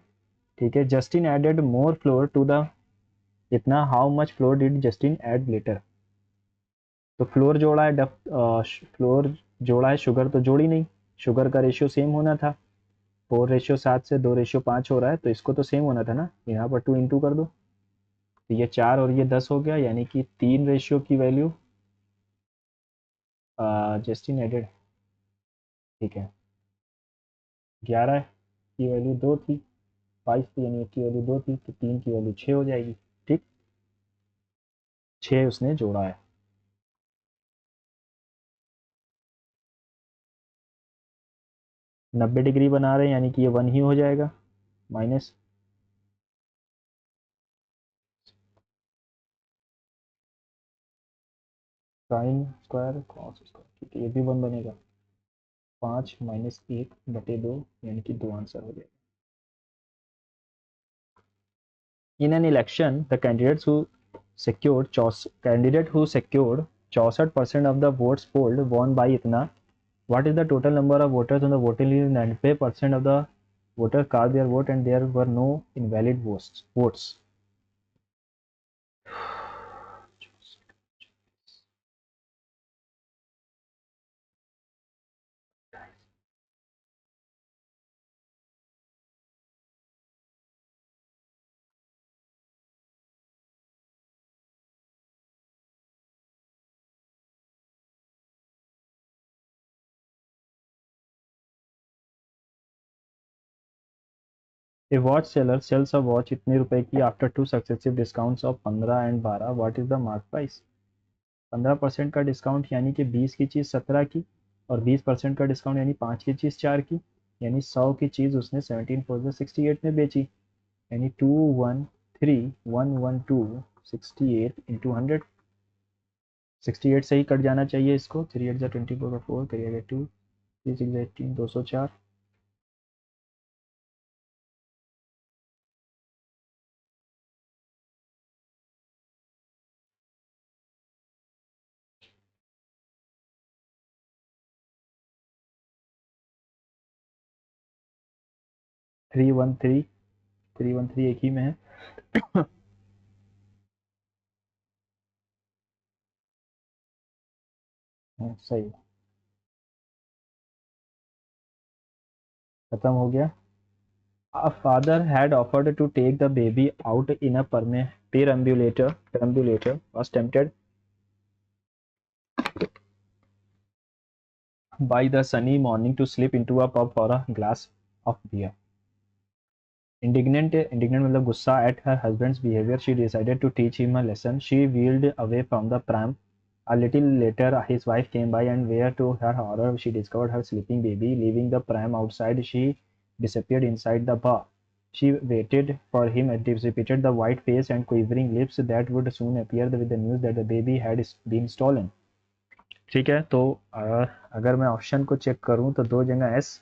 ठीक है, Justin added more flour to the, इतना, how much flour did Justin add later, तो flour जोड़ा है floor जोड़ा है, शुगर तो जोड़ी नहीं, शुगर का रेशियो सेम होना था, 4:7 से 2:5 हो रहा है, तो इसको तो सेम होना था ना, यहाँ पर 2 इंटू कर दो, तो ये 4 और ये 10 हो गया, यानी कि 3 रेशियो की वैल्यू जस्टिन एडेड, ठीक है। 11 की वैल्यू 2 थी, 5 थी, यानी 1 की वैल्यू 2 थी, तो 3 की वैल्यू 6 हो जाएगी, ठीक। 6 उसने जोड़ा है। नब्बे डिग्री बना रहे हैं, यानी कि ये 1 ही हो जाएगा, minus sine square cos square, ठीक है, ये भी 1 बनेगा। 5 माइनस 1/2, यानी कि 2 आंसर हो जाएगा। In an election, the candidate who secured 64% of the votes polled won by itna. What is the total number of voters on the voting list? 90% of the voters cast their vote and there were no invalid votes. A watch seller sells a watch इतने रुपए की after 2 successive discounts of 15 and 12. What is the mark price? 15% का discount यानी कि 20 की चीज़ 17 की, और 20% का डिस्काउंट यानी 5 की चीज़ 4 की, यानी 100 की चीज़ उसने 17 फोर 68 में बेची, यानी 213,112 इंटू 100, 68 से ही कट जाना चाहिए इसको, 3 8 24 करिएगा 2, 3 6 18, 204, 313, 313 एक ही में है। सही, खत्म हो गया। A father had offered to take the baby out in a perambulator, was tempted by the sunny morning to slip into a pub for a glass of beer. Indignant मतलब गुस्सा at her husband's behavior, she decided to teach him a lesson. She wheeled away from the pram. A little later, his wife came by, and where to her horror, she discovered her sleeping baby. Leaving the pram outside, she disappeared inside the bar. She waited for him and repeated the white face and quivering lips that would soon appear with the news that the baby had been stolen. ठीक है, तो अगर मैं option को check करूं तो दो जगह S,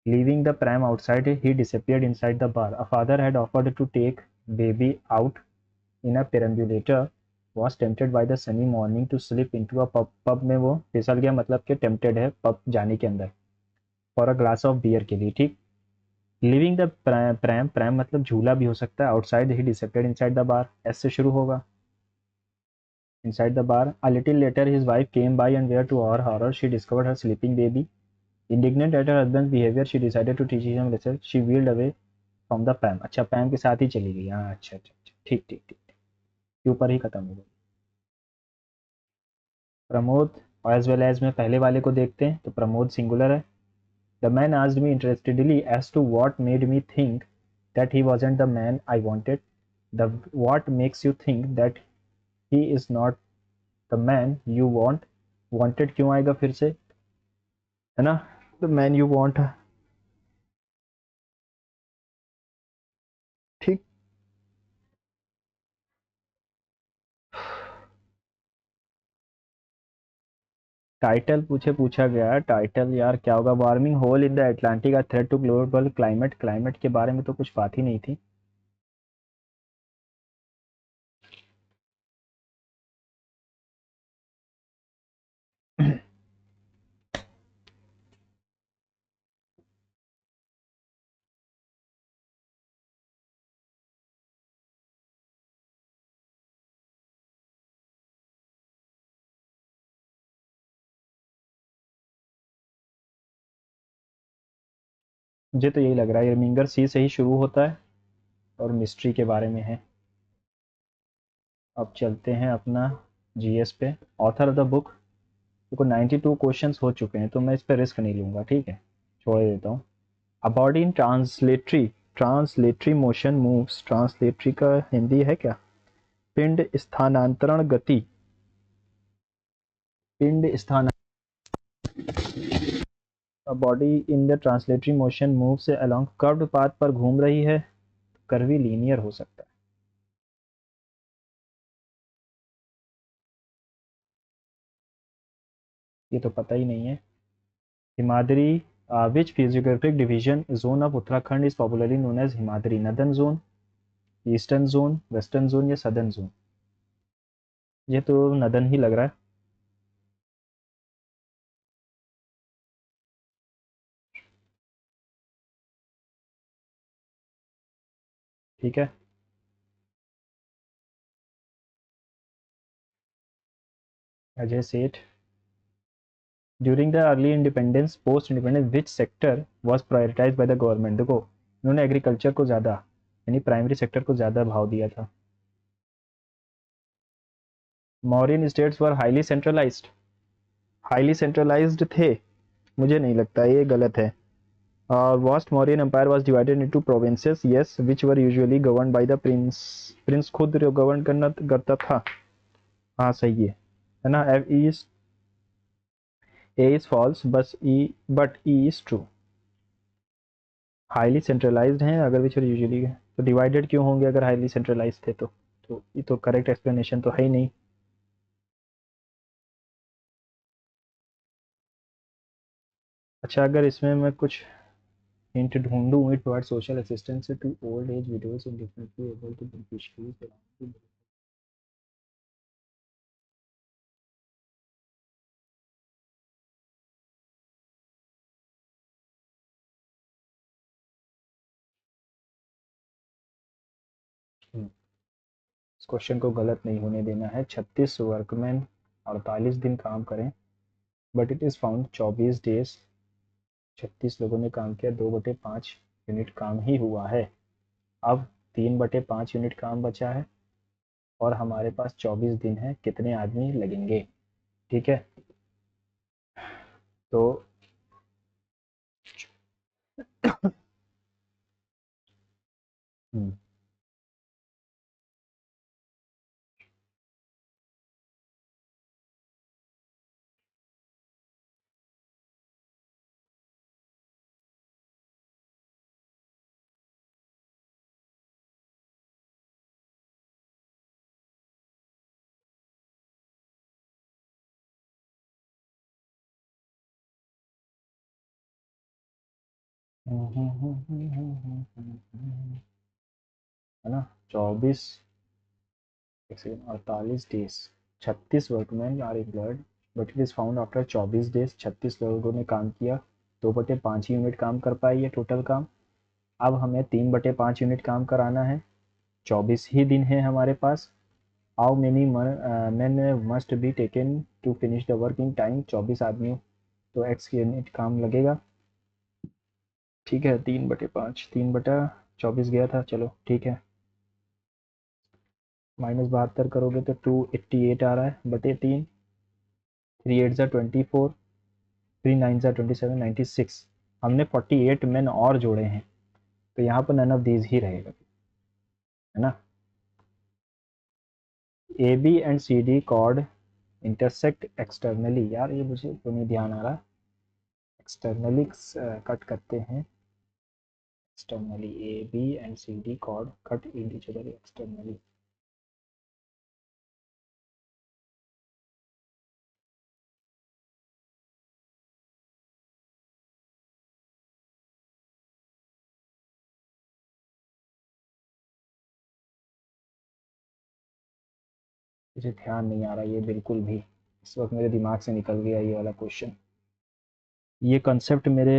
leaving the pram outside, he disappeared inside the bar. A father had offered to take baby out in a perambulator, was tempted by the sunny morning to slip into a pub. Pub में वो फिसल गया, मतलब कि tempted है pub जाने के अंदर, for a glass of beer के लिए, ठीक। Leaving the pram मतलब झूला भी हो सकता है, outside he disappeared inside the bar, S से शुरू होगा, inside the bar. A little later his wife came by, and where to her horror she discovered her sleeping baby. Indignant at her husband's behavior, she decided to teach him a lesson. She wheeled away from the Pam, अच्छा Pam के साथ ही चली गई, हाँ अच्छा अच्छा अच्छा, ठीक ठीक ठीक, के ऊपर ही खत्म हो गई। प्रमोद एज वेल एज में पहले वाले को देखते हैं, तो प्रमोद सिंगुलर है। The man asked me interestedly as to what made me think that he wasn't the man I wanted. The what makes you think that he is not the man you wanted क्यों आएगा फिर से, है ना, the man you want, ठीक। Title पूछा गया, title यार क्या होगा, warming hole in the Atlantic a threat to global climate, climate के बारे में तो कुछ बात ही नहीं थी। मुझे तो यही लग रहा है रिमिंगर सी से ही शुरू होता है और मिस्ट्री के बारे में है। अब चलते हैं अपना जीएस पे। Author of the book. देखो 92 क्वेश्चंस हो चुके हैं तो मैं इस पर रिस्क नहीं लूँगा, ठीक है, छोड़ देता हूँ। A body in translatory translatory motion moves. Translatory का हिंदी है क्या? पिंड स्थानांतरण गति। पिंड स्थान। A body in the translatory motion move से अलोंग कर्व्ड पाथ पर घूम रही है। कर्वी लीनियर हो सकता है। ये तो पता ही नहीं है। Himadri. Which physiographic division zone of Uttarakhand is popularly known as Himadri? Northern zone, eastern zone, western zone या सदर्न जोन? ये तो नदन ही लग रहा है। ठीक है। Ajay Seth. During the early independence post independence which sector was prioritize by the government? देखो इन्होंने एग्रीकल्चर को ज़्यादा, यानी प्राइमरी सेक्टर को ज़्यादा भाव दिया था। Mauryan states were highly centralised. Highly centralised थे? मुझे नहीं लगता, ये गलत है। Vast Mauryan empire was divided into provinces, yes, which were usually govern by the prince. Prince खुद गवर्न करना करता था। हाँ सही है ना? F is A is false, बस E but E is true. Highly centralised हैं अगर विच यूजुअली, तो डिवाइडेड क्यों होंगे अगर हाईली सेंट्रलाइज्ड थे तो ये तो करेक्ट एक्सप्लेनेशन तो है ही नहीं। अच्छा अगर इसमें मैं कुछ हिंट ढूंढूं, it provide social assistance to old age widows in differently able to beneficiaries. इस क्वेश्चन को गलत नहीं होने देना है। 36 वर्कमैन 48 दिन काम करें, but it is found 24 days. 36 लोगों ने काम किया, 2/5 यूनिट काम ही हुआ है। अब 3/5 यूनिट काम बचा है और हमारे पास 24 दिन है, कितने आदमी लगेंगे? ठीक है, तो हम्म, है ना? 24, 48 days, 36 workman are employed, but it is found after 24 days. 36 लोगों ने काम किया, 2/5 ही यूनिट काम कर पाई है टोटल काम। अब हमें 3/5 यूनिट काम कराना है, 24 ही दिन है हमारे पास। How many man must be taken to finish the work in time? 24 आदमियों, तो एक्स यूनिट काम लगेगा। ठीक है, 3/5, 3/24 गया था, चलो ठीक है। -72 करोगे तो 288 आ रहा है बटे 3। 3 8 ज़ा 24, 3 9 ज़ा 27, 96। हमने 48 मैन और जोड़े हैं, तो यहाँ पर नन ऑफ दीज ही रहेगा, है ना? A B and C D chord intersect externally. यार ये मुझे तो नहीं ध्यान आ रहा। एक्सटर्नली कट करते हैं। Externally A B and C D chord cut in each other externally. मुझे ध्यान नहीं आ रहा ये बिल्कुल भी, इस वक्त मेरे दिमाग से निकल गया ये वाला क्वेश्चन। ये कंसेप्ट मेरे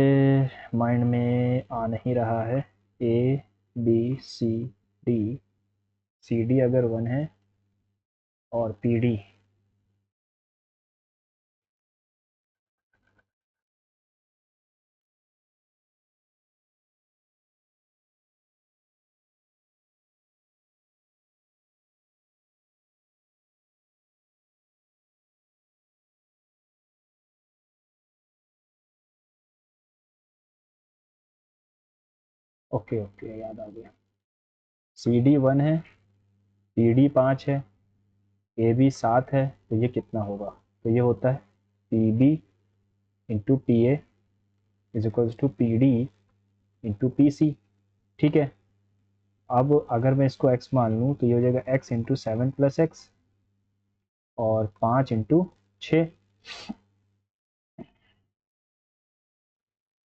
माइंड में आ नहीं रहा है। A B C D, C D अगर 1 है और पी डी, ओके ओके, याद आ गया। सी डी 1 है, पी डी 5 है, ए बी 7 है, तो ये कितना होगा? तो ये होता है P B into P A is equals to P D into P C. ठीक है, अब अगर मैं इसको x मान लूँ तो ये हो जाएगा x इंटू 7 प्लस एक्स और 5 इंटू 6,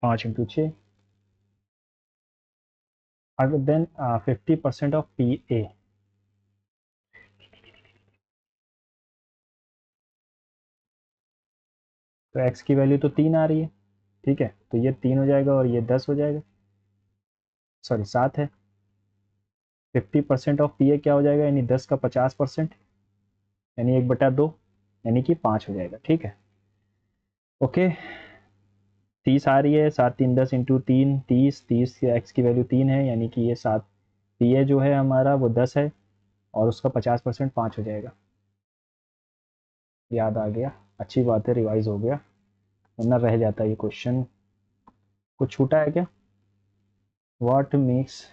5 इंटू 6। अगर देन 50% ऑफ पी ए, तो x की वैल्यू तो 3 आ रही है। ठीक है, तो ये 3 हो जाएगा और ये 10 हो जाएगा, सॉरी 7 है। 50% ऑफ पी ए क्या हो जाएगा, यानी 10 का 50%, यानी 1/2, यानी कि 5 हो जाएगा। ठीक है, ओके। 30 आ रही है, 7 3 10 इंटू 3 30, 30 एक्स की वैल्यू 3 है, यानी कि ये 7 पी ए जो है हमारा वो 10 है और उसका 50% 5 हो जाएगा। याद आ गया, अच्छी बात है, रिवाइज हो गया, वरना रह जाता है ये क्वेश्चन। कुछ छूटा है क्या? व्हाट मेक्स,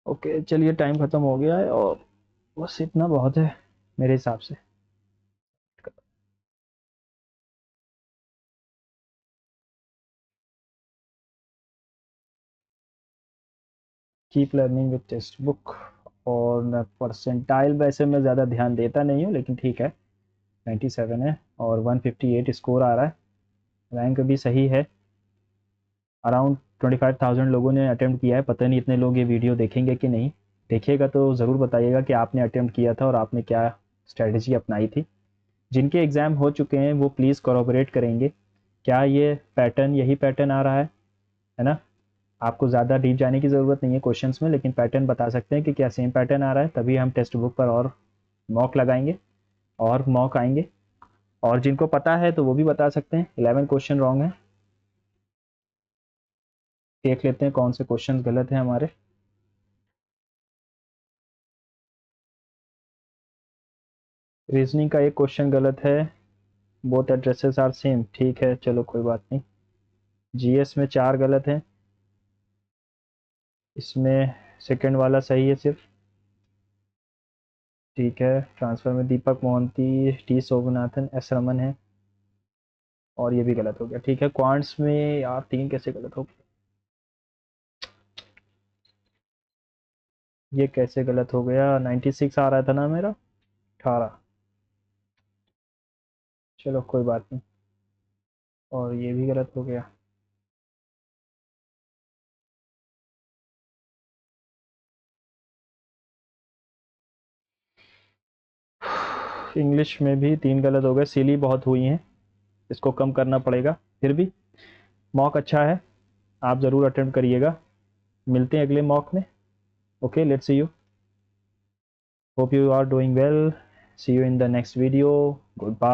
ओके चलिए टाइम ख़त्म हो गया है और बस इतना बहुत है मेरे हिसाब से। Keep learning with text book. और परसेंटाइल वैसे मैं ज़्यादा ध्यान देता नहीं हूँ, लेकिन ठीक है, 97 है और 158 स्कोर आ रहा है, रैंक भी सही है। अराउंड 25,000 लोगों ने अटेम्प्ट किया है, पता नहीं इतने लोग ये वीडियो देखेंगे कि नहीं। देखिएगा तो ज़रूर बताइएगा कि आपने अटेम्प्ट किया था और आपने क्या स्ट्रेटजी अपनाई थी। जिनके एग्ज़ाम हो चुके हैं वो प्लीज़ कोऑपरेट करेंगे, क्या ये पैटर्न, यही पैटर्न आ रहा है ना? आपको ज़्यादा डीप जाने की ज़रूरत नहीं है क्वेश्चंस में, लेकिन पैटर्न बता सकते हैं कि क्या सेम पैटर्न आ रहा है, तभी हम टेक्स्ट बुक पर और मॉक लगाएंगे और मॉक आएंगे। और जिनको पता है तो वो भी बता सकते हैं। 11 क्वेश्चन रॉन्ग है, देख लेते हैं कौन से क्वेश्चन गलत हैं हमारे। रीजनिंग का एक क्वेश्चन गलत है, बोथ एड्रेसेस आर सेम, ठीक है चलो कोई बात नहीं। जीएस में 4 गलत हैं, इसमें सेकंड वाला सही है सिर्फ। ठीक है, ट्रांसफर में दीपक मोहंती, टी शोभनाथन, एस रमन है और ये भी गलत हो गया। ठीक है, क्वांट्स में यार 3 कैसे गलत हो गया, ये कैसे गलत हो गया? 96 आ रहा था ना मेरा, 18, चलो कोई बात नहीं। और ये भी गलत हो गया। इंग्लिश में भी 3 गलत हो गए, सिली बहुत हुई हैं, इसको कम करना पड़ेगा। फिर भी मॉक अच्छा है, आप ज़रूर अटेम्प्ट करिएगा। मिलते हैं अगले मॉक में। Okay, let's see you, hope you are doing well, see you in the next video, good bye.